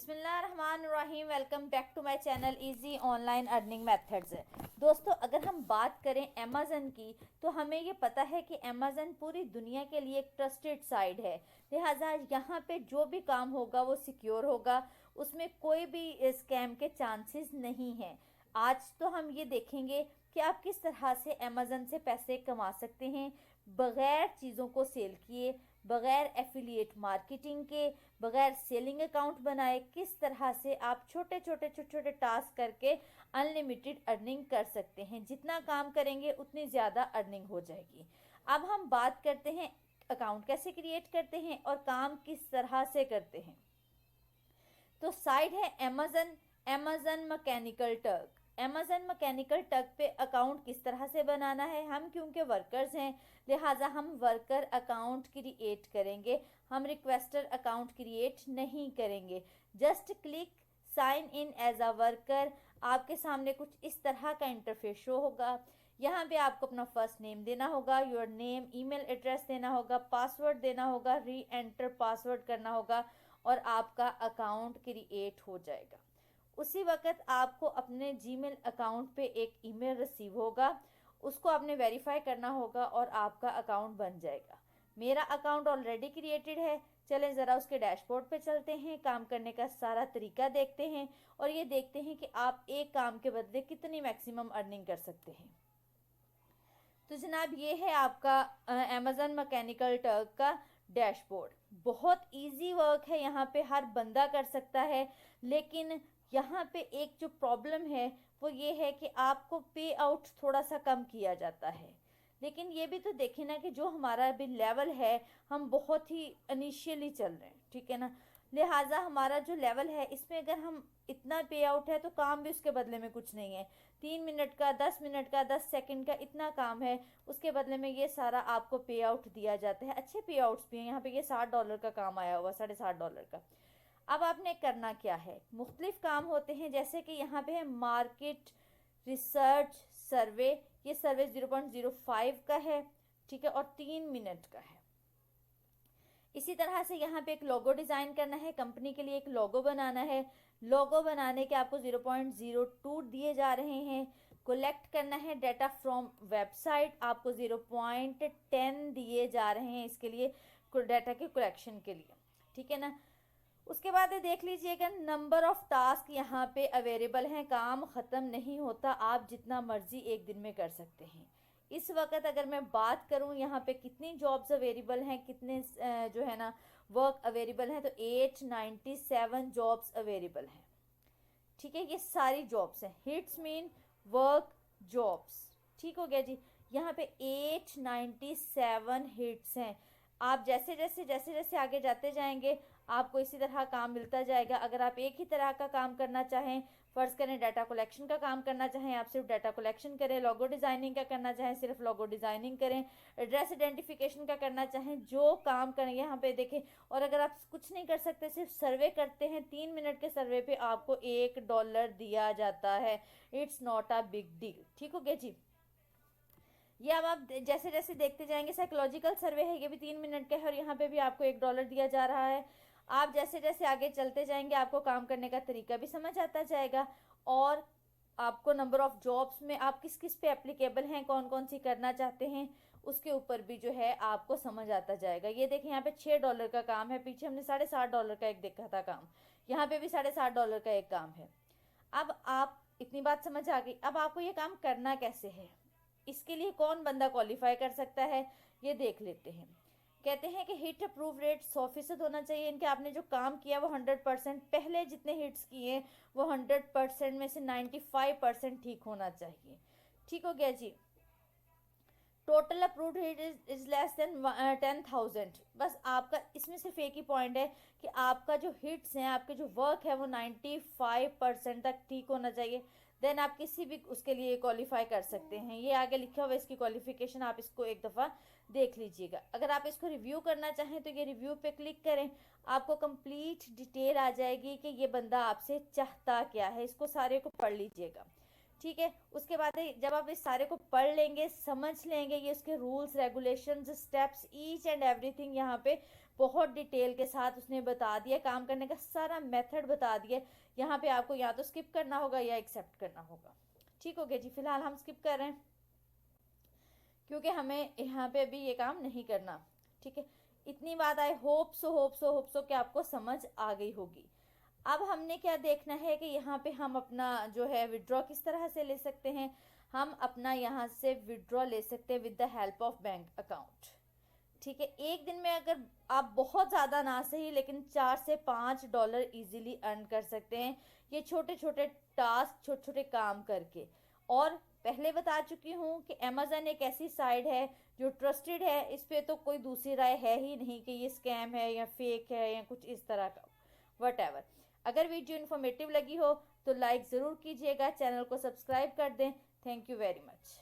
बिस्मिल्लाहिर्रहमानिर्रहीम। Welcome back to my channel easy online earning methods. दोस्तों, अगर हम बात करें अमेज़न की, तो हमें ये पता है कि अमेज़न पूरी दुनिया के लिए एक ट्रस्टेड साइट है। लिहाजा यहाँ पे जो भी काम होगा वो सिक्योर होगा, उसमें कोई भी स्कैम के चांसेस नहीं हैं। आज तो हम ये देखेंगे कि आप किस तरह से अमेज़न से पैसे कमा सकते हैं बगैर चीज़ों को सेल किए, बगैर एफिलिएट मार्केटिंग के, बगैर सेलिंग अकाउंट बनाए। किस तरह से आप छोटे छोटे टास्क करके अनलिमिटेड अर्निंग कर सकते हैं। जितना काम करेंगे उतनी ज़्यादा अर्निंग हो जाएगी। अब हम बात करते हैं अकाउंट कैसे क्रिएट करते हैं और काम किस तरह से करते हैं। तो साइट है Amazon Mechanical Turk. Amazon Mechanical Turk पे अकाउंट किस तरह से बनाना है। हम क्योंकि वर्कर्स हैं, लिहाजा हम वर्कर अकाउंट क्रिएट करेंगे, हम रिक्वेस्टर अकाउंट क्रिएट नहीं करेंगे। Just click sign in as a worker. आपके सामने कुछ इस तरह का इंटरफेस शो होगा। यहाँ पे आपको अपना फर्स्ट नेम देना होगा, योर नेम, ईमेल एड्रेस देना होगा, पासवर्ड देना होगा, री एंटर पासवर्ड करना होगा और आपका अकाउंट क्रिएट हो जाएगा। उसी वक्त आपको अपने जीमेल अकाउंट पे एक ईमेल रिसीव होगा, उसको आपने वेरीफाई करना होगा और आपका अकाउंट बन जाएगा। मेरा अकाउंट ऑलरेडी क्रिएटेड है। चलें ज़रा उसके डैशबोर्ड पे चलते हैं, काम करने का सारा तरीका देखते हैं और ये देखते हैं कि आप एक काम के बदले कितनी मैक्सिमम अर्निंग कर सकते हैं। तो जनाब, ये है आपका अमेज़न मैकेनिकल टर्क का डैशबोर्ड। बहुत इजी वर्क है, यहाँ पे हर बंदा कर सकता है। लेकिन यहाँ पे एक जो प्रॉब्लम है वो ये है कि आपको पे आउट थोड़ा सा कम किया जाता है। लेकिन ये भी तो देखें ना कि जो हमारा अभी लेवल है, हम बहुत ही इनिशियली चल रहे हैं, ठीक है ना। लिहाजा हमारा जो लेवल है इसमें अगर हम इतना पे आउट है तो काम भी उसके बदले में कुछ नहीं है। 3 मिनट का, 10 मिनट का, 10 सेकंड का इतना काम है, उसके बदले में ये सारा आपको पे आउट दिया जाता है। अच्छे पे आउट्स भी हैं। यहाँ पे ये $60 का काम आया हुआ, $60.5 का। अब आपने करना क्या है, मुख्तलिफ काम होते हैं। जैसे कि यहाँ पे है मार्केट रिसर्च सर्वे। ये सर्वे 0.05 का है, ठीक है, और 3 मिनट का है। इसी तरह से यहाँ पे एक लोगो डिज़ाइन करना है, कंपनी के लिए एक लोगो बनाना है। लोगो बनाने के आपको 0.02 दिए जा रहे हैं। कलेक्ट करना है डाटा फ्रॉम वेबसाइट, आपको 0.10 दिए जा रहे हैं इसके लिए, डाटा के कलेक्शन के लिए, ठीक है ना। उसके बाद देख लीजिएगा नंबर ऑफ टास्क यहाँ पे अवेलेबल हैं। काम ख़त्म नहीं होता, आप जितना मर्जी एक दिन में कर सकते हैं। इस वक्त अगर मैं बात करूँ यहाँ पे कितनी जॉब्स अवेलेबल हैं, कितने जो है ना वर्क अवेलेबल हैं, तो 897 जॉब्स अवेलेबल हैं, ठीक है। ये सारी जॉब्स हैं, हिट्स मीन वर्क जॉब्स, ठीक हो गया जी। यहाँ पे 897 हिट्स हैं। आप जैसे जैसे आगे जाते जाएंगे आपको इसी तरह काम मिलता जाएगा। अगर आप एक ही तरह का काम करना चाहें, फ़र्ज़ करें डाटा कलेक्शन का काम करना चाहें, आप सिर्फ डाटा कलेक्शन करें, लोगो डिज़ाइनिंग का करना चाहें सिर्फ लोगो डिज़ाइनिंग करें, एड्रेस आइडेंटिफिकेशन का करना चाहें, जो काम करें यहाँ पे देखें। और अगर आप कुछ नहीं कर सकते, सिर्फ सर्वे करते हैं, 3 मिनट के सर्वे पे आपको $1 दिया जाता है। It's not a big deal, ठीक हो गया जी। ये अब आप जैसे जैसे देखते जाएंगे, साइकोलॉजिकल सर्वे है, ये भी 3 मिनट का है और यहाँ पे भी आपको $1 दिया जा रहा है। आप जैसे जैसे आगे चलते जाएंगे आपको काम करने का तरीका भी समझ आता जाएगा और आपको नंबर ऑफ जॉब्स में आप किस किस पे एप्लीकेबल हैं, कौन कौन सी करना चाहते हैं, उसके ऊपर भी जो है आपको समझ आता जाएगा। ये देखें, यहाँ पे $6 का काम है, पीछे हमने $60.5 का एक देखा था काम, यहाँ पे भी $60.5 का एक काम है। अब आप इतनी बात समझ आ गई। अब आपको ये काम करना कैसे है, इसके लिए कौन बंदा क्वालिफाई कर सकता है, ये देख लेते हैं। कहते हैं कि हिट अप्रूव रेट 100% होना चाहिए। इनके आपने जो काम किया वो 100%, पहले जितने हिट्स किए वो 100% में से 95% ठीक होना चाहिए, ठीक हो गया जी। Total approved hit is less than 10,000। बस आपका इसमें सिर्फ एक ही पॉइंट है कि आपका जो हिट्स हैं, आपके जो वर्क है वो 95% तक ठीक होना चाहिए। देन आप किसी भी उसके लिए क्वालिफाई कर सकते हैं। ये आगे लिखा हुआ है इसकी क्वालिफिकेशन, आप इसको एक दफ़ा देख लीजिएगा। अगर आप इसको रिव्यू करना चाहें तो ये रिव्यू पे क्लिक करें, आपको कंप्लीट डिटेल आ जाएगी कि ये बंदा आपसे चाहता क्या है। इसको सारे को पढ़ लीजिएगा, ठीक है। उसके बाद जब आप इस सारे को पढ़ लेंगे, समझ लेंगे, ये उसके rules, regulations, steps, each and everything यहाँ पे बहुत डिटेल के साथ उसने बता दिया, काम करने का सारा मेथड बता दिया। यहाँ पे आपको या तो स्किप करना होगा या एक्सेप्ट करना होगा। ठीक हो गया जी, फिलहाल हम स्किप कर रहे हैं क्योंकि हमें यहाँ पे अभी ये काम नहीं करना। ठीक है, इतनी बात आई होप सो कि आपको समझ आ गई होगी। अब हमने क्या देखना है कि यहाँ पे हम अपना जो है विड्रॉ किस तरह से ले सकते हैं। हम अपना यहाँ से विड्रॉ ले सकते हैं with the help of bank account. ठीक है, एक दिन में अगर आप बहुत ज़्यादा ना सही लेकिन $4 से $5 इजीली अर्न कर सकते हैं, ये छोटे छोटे टास्क, छोटे छोटे काम करके। और पहले बता चुकी हूँ कि अमेजन एक ऐसी साइट है जो ट्रस्टेड है, इस पे तो कोई दूसरी राय है ही नहीं कि ये स्कैम है या फेक है या कुछ इस तरह का वट। अगर वीडियो इन्फॉर्मेटिव लगी हो तो लाइक ज़रूर कीजिएगा, चैनल को सब्सक्राइब कर दें। Thank you very much.